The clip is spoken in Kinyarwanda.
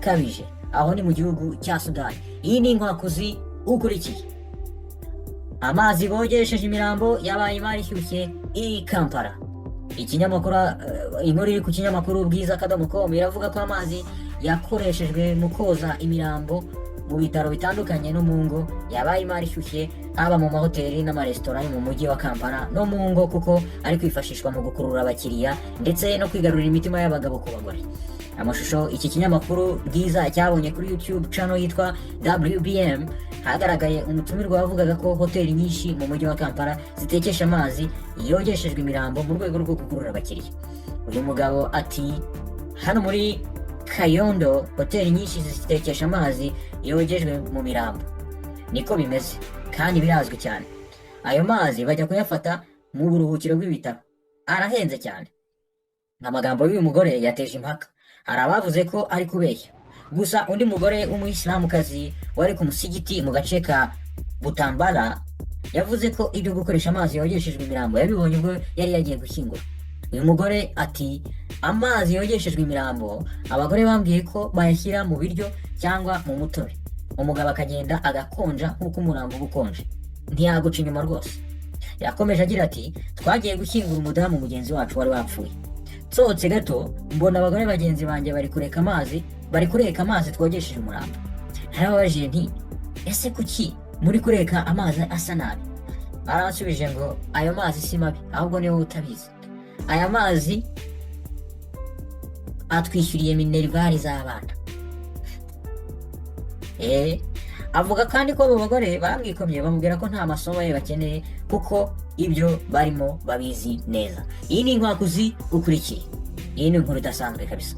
bikabije aho ni mu gihugu cya Sudani. Iyi ni inkwakuzi ukurikiye. Amazi bogesheje imirambo yabaye Imari ishyushye i Kampala. Ikinyamakuru inkuru iri ku kinyamakuru bwiza.com iravuga ko amazi yakoreshejwe mu koza imirambo mu bitaro bitandukanye no mu ngo yabaye Imari ishyushye, haba mu mahoteli n'amaresitora yo mu mujyi wa Kampala no mu ngo, kuko ari kwifashishwa mu gukurura abakiriya ndetse no kwigarurira imitima y'abagabo ku bagore. Amashusho iki kinyamakuru bwiza cyabonye kuri YouTube channel yitwa WBM, hagaragaye umutumirwa wavugaga ko hoteli nyinshi mu mujyi wa Kampala zitekesha amazi yogeshejwe imirambo mu rwego rwo gukurura abakiriya. Uyu mugabo ati hano muri Kayondo hoteli nyinshi zitekesha amazi yogejwe mu mirambo. Niko bimeze kandi birazwi cyane. Ayo mazi bajya kuyafata mu buruhukiro bw'ibitaro, arahenze cyane. Amagambo y'uyu mugore yateje impaka. Hari abavuze ko ari kubeshya, gusa undi mugore w'umuyisilamukazi wari ku musigiti mu gace ka Butambala yavuze ko ibyo gukoresha amazi yogeshejwe imirambo yabibonye ubwo yari yagiye gushyingura. Uyu mugore ati amazi yogeshejwe imirambo abagore bambwiye ko bayashyira mu biryo cyangwa mu mutobe, umugabo akagenda agakonja nk'uko umurambo uba ukonje, ntiyaguca inyuma rwose. Yakomeje agira ati twagiye gushyingura umudamu mugenzi wacu wari wapfuye, nsohotse gato mbona abagore bagenzi banjye bari kureka amazi twogesheje umurambo. Narababajije nti ese kuki muri kureka amazi asa nabi? Aransubije ngo ayo mazi si mabi, ahubwo niwe utabizi. Aya mazi atwishyuriye minervari z'abana. Avuga kandi ko abo bagore bamwikomye bamubwira ko nta masomo ye bakeneye kuko ibyo barimo babizi neza. Iyi ni inkwakuzi ukurikiye. Iyi ni inkuru idasanzwe kabisa.